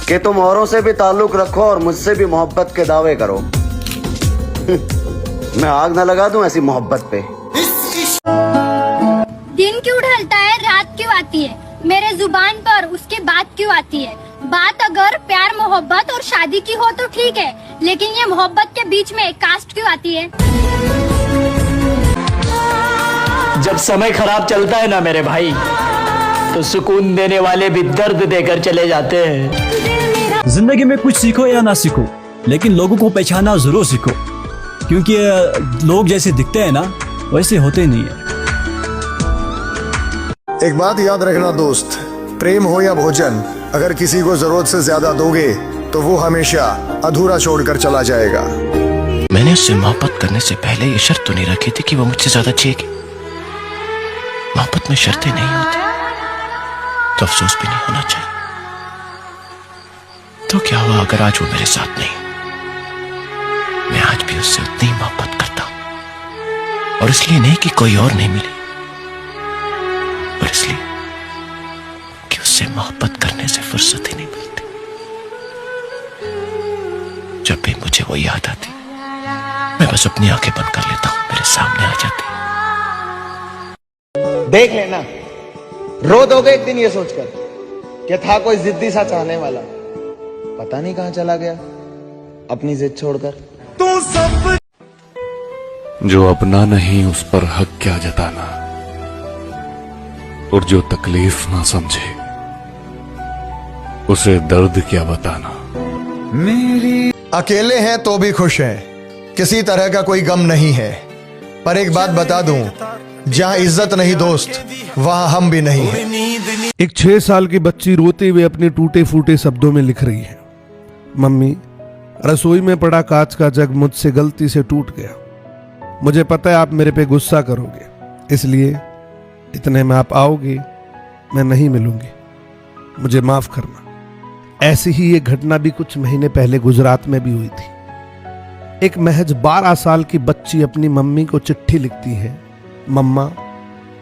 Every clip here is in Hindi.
कि तुम औरों से भी ताल्लुक रखो और मुझसे भी मोहब्बत के दावे करो। मैं आग न लगा दूं ऐसी मोहब्बत पे। दिन क्यों ढलता है, रात क्यों आती है, मेरे जुबान पर उसकी बात क्यों आती है। बात अगर प्यार मोहब्बत और शादी की हो तो ठीक है, लेकिन ये मोहब्बत के बीच में कास्ट क्यों आती है। जब समय खराब चलता है ना मेरे भाई, तो सुकून देने वाले भी दर्द देकर चले जाते हैं। जिंदगी में कुछ सीखो या ना सीखो, लेकिन लोगों को पहचाना जरूर सीखो, क्योंकि लोग जैसे दिखते हैं ना वैसे होते नहीं है। एक बात याद रखना दोस्त, प्रेम हो या भोजन, अगर किसी को जरूरत से ज्यादा दोगे तो वो हमेशा अधूरा छोड़कर चला जाएगा। मैंने उससे मोहब्बत करने से पहले ये शर्त तो नहीं रखी थी कि वो मुझसे ज्यादा चाहिए। मोहब्बत में शर्तें नहीं होती तो अफसोस भी नहीं होना चाहिए। तो क्या हुआ अगर आज वो मेरे साथ नहीं, मैं आज भी उससे उतनी मोहब्बत करता हूं, और इसलिए नहीं कि कोई और नहीं मिली, पर इसलिए कि उससे मोहब्बत करने से फुर्सत ही नहीं मिलती। जब भी मुझे वो याद आती, मैं बस अपनी आंखें बंद कर लेता हूं, मेरे सामने आ जाती। देख लेना, रो दोगे एक दिन ये सोचकर कि था कोई जिद्दी सा चाहने वाला, पता नहीं कहां चला गया अपनी जिद छोड़कर। तू सब जो अपना नहीं उस पर हक क्या जताना, और जो तकलीफ ना समझे उसे दर्द क्या बताना। अकेले हैं तो भी खुश हैं, किसी तरह का कोई गम नहीं है। पर एक बात बता दूं, जहां इज्जत नहीं दोस्त, वहां हम भी नहीं हैं। एक 6 साल की बच्ची रोते हुए अपने टूटे फूटे शब्दों में लिख रही है, मम्मी, रसोई में पड़ा कांच का जग मुझसे गलती से टूट गया। मुझे पता है आप मेरे पे गुस्सा करोगे, इसलिए इतने में आप आओगे, मैं नहीं मिलूंगी, मुझे माफ करना। ऐसी ही एक घटना भी कुछ महीने पहले गुजरात में भी हुई थी। एक महज 12 साल की बच्ची अपनी मम्मी को चिट्ठी लिखती है, मम्मा,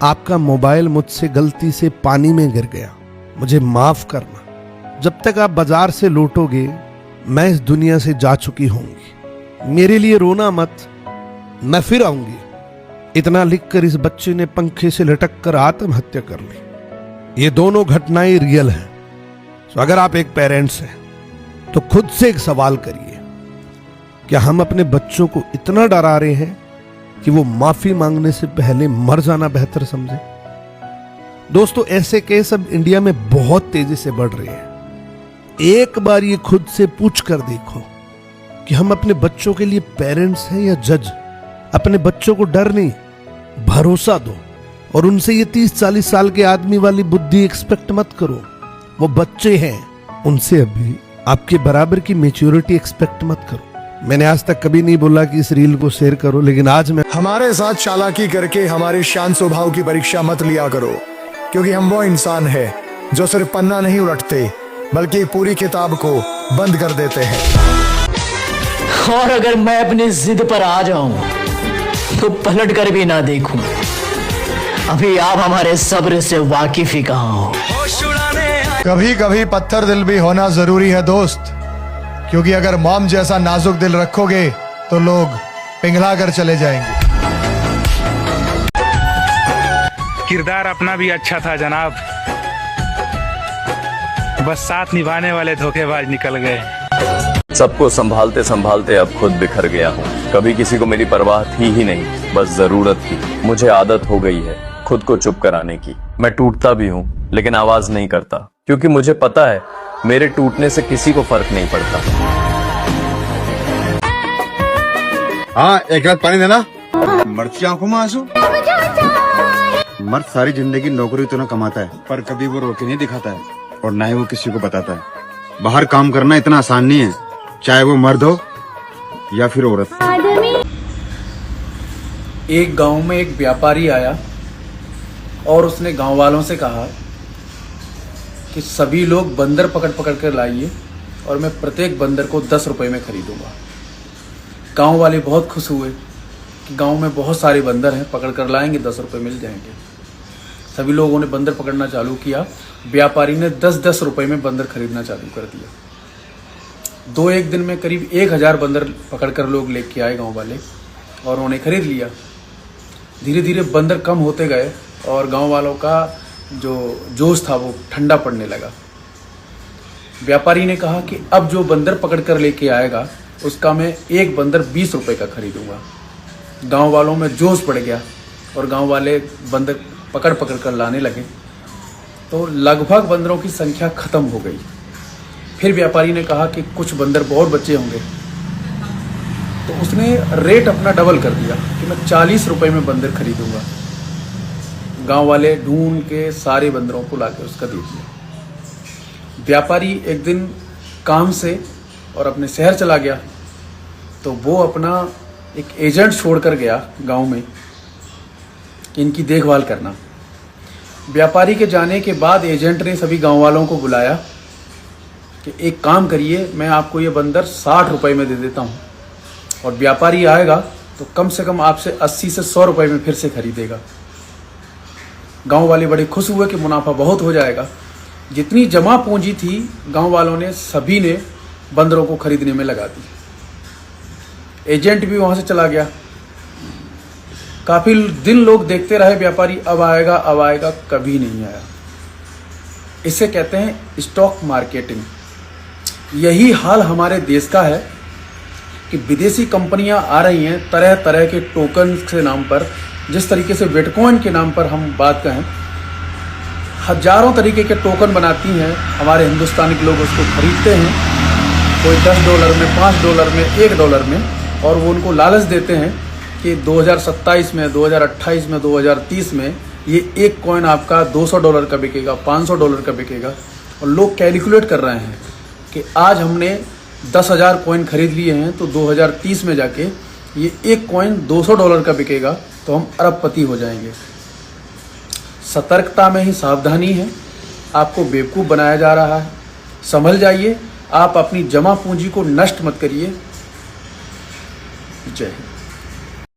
आपका मोबाइल मुझसे गलती से पानी में गिर गया, मुझे माफ करना। जब तक आप बाजार से लौटोगे मैं इस दुनिया से जा चुकी होंगी, मेरे लिए रोना मत, मैं फिर आऊंगी। इतना लिखकर इस बच्चे ने पंखे से लटक कर आत्महत्या कर ली। ये दोनों घटनाएं रियल हैं। तो अगर आप एक पेरेंट्स हैं तो खुद से एक सवाल करिए, क्या हम अपने बच्चों को इतना डरा रहे हैं कि वो माफी मांगने से पहले मर जाना बेहतर समझे। दोस्तों, ऐसे केस अब इंडिया में बहुत तेजी से बढ़ रहे हैं। एक बार ये खुद से पूछ कर देखो कि हम अपने बच्चों के लिए पेरेंट्स हैं या जज। अपने बच्चों को डर नहीं, भरोसा दो, और उनसे ये 30-40 साल के आदमी वाली बुद्धि एक्सपेक्ट मत करो। वो बच्चे हैं, उनसे अभी आपके बराबर की मैच्योरिटी एक्सपेक्ट मत करो। मैंने आज तक कभी नहीं बोला कि इस रील को शेयर करो, लेकिन आज मैं हमारे साथ चालाकी करके हमारे शांत स्वभाव की परीक्षा मत लिया करो, क्योंकि हम वो इंसान है जो सिर्फ पन्ना नहीं उलटते बल्कि पूरी किताब को बंद कर देते हैं। और अगर मैं अपनी जिद पर आ जाऊं तो पलट कर भी ना देखूं। अभी आप हमारे सब्र से वाकिफ ही कहां हो। कभी कभी पत्थर दिल भी होना जरूरी है दोस्त, क्योंकि अगर मॉम जैसा नाजुक दिल रखोगे तो लोग पिघला कर चले जाएंगे। किरदार अपना भी अच्छा था जनाब, बस साथ निभाने वाले धोखेबाज निकल गए। सबको संभालते संभालते अब खुद बिखर गया हूँ। कभी किसी को मेरी परवाह थी ही नहीं, बस जरूरत थी। मुझे आदत हो गई है खुद को चुप कराने की। मैं टूटता भी हूँ लेकिन आवाज नहीं करता, क्योंकि मुझे पता है मेरे टूटने से किसी को फर्क नहीं पड़ता। हाँ, एक रात पानी देना। मर्द की आंखों में आंसू। मर्द सारी जिंदगी नौकरी तो न कमाता है, पर कभी वो रोके नहीं दिखाता है, और न ही वो किसी को बताता है। बाहर काम करना इतना आसान नहीं है, चाहे वो मर्द हो या फिर औरत। एक गांव में एक व्यापारी आया और उसने गांव वालों से कहा कि सभी लोग बंदर पकड़ पकड़ कर लाइए और मैं प्रत्येक बंदर को 10 रुपए में खरीदूंगा। गांव वाले बहुत खुश हुए कि गांव में बहुत सारे बंदर हैं, पकड़ कर लाएंगे, 10 रुपए मिल जाएंगे। सभी लोगों ने बंदर पकड़ना चालू किया। व्यापारी ने 10-10 रुपए में बंदर खरीदना चालू कर दिया। 2-1 दिन में करीब 1000 बंदर पकड़कर लोग लेके आए गांव वाले और उन्हें खरीद लिया। धीरे धीरे बंदर कम होते गए और गांव वालों का जो जोश था वो ठंडा पड़ने लगा। व्यापारी ने कहा कि अब जो बंदर पकड़ कर लेके आएगा उसका मैं एक बंदर 20 रुपए का खरीदूंगा। गांव वालों में जोश बढ़ गया और गांव वाले बंदर पकड़ पकड़ कर लाने लगे, तो लगभग बंदरों की संख्या खत्म हो गई। फिर व्यापारी ने कहा कि कुछ बंदर बहुत बचे होंगे, तो उसने रेट अपना डबल कर दिया कि मैं 40 रुपए में बंदर खरीदूंगा। गांव वाले ढूंढ के सारे बंदरों को लाकर उसका दे दिया। व्यापारी एक दिन काम से और अपने शहर चला गया, तो वो अपना एक एजेंट छोड़कर गया गांव में इनकी देखभाल करना। व्यापारी के जाने के बाद एजेंट ने सभी गांव वालों को बुलाया कि एक काम करिए, मैं आपको ये बंदर 60 रुपए में दे देता हूँ और व्यापारी आएगा तो कम से कम आपसे 80 से 100 रुपए में फिर से खरीदेगा। गांव वाले बड़े खुश हुए कि मुनाफा बहुत हो जाएगा। जितनी जमा पूंजी थी गांव वालों ने सभी ने बंदरों को खरीदने में लगा दी। एजेंट भी वहां से चला गया। काफी दिन लोग देखते रहे व्यापारी अब आएगा, कभी नहीं आया। इसे कहते हैं स्टॉक मार्केटिंग। यही हाल हमारे देश का है कि विदेशी कंपनियां आ रही हैं तरह तरह के टोकन के नाम पर। जिस तरीके से बिटकॉइन के नाम पर हम बात करें, हजारों तरीके के टोकन बनाती हैं। हमारे हिंदुस्तानी लोग उसको खरीदते हैं, कोई $10 में, $5 में, $1 में, और वो उनको लालच देते हैं कि 2027 में, 2028 में, 2030 में ये एक कॉइन आपका $200 का बिकेगा, $500 का बिकेगा। और लोग कैलकुलेट कर रहे हैं कि आज हमने 10,000 कॉइन खरीद लिए हैं तो 2030 में जाके ये एक कॉइन $200 का बिकेगा तो हम अरबपति हो जाएंगे। सतर्कता में ही सावधानी है। आपको बेवकूफ़ बनाया जा रहा है। संभल जाइए। आप अपनी जमा पूंजी को नष्ट मत करिए। जय हिंद।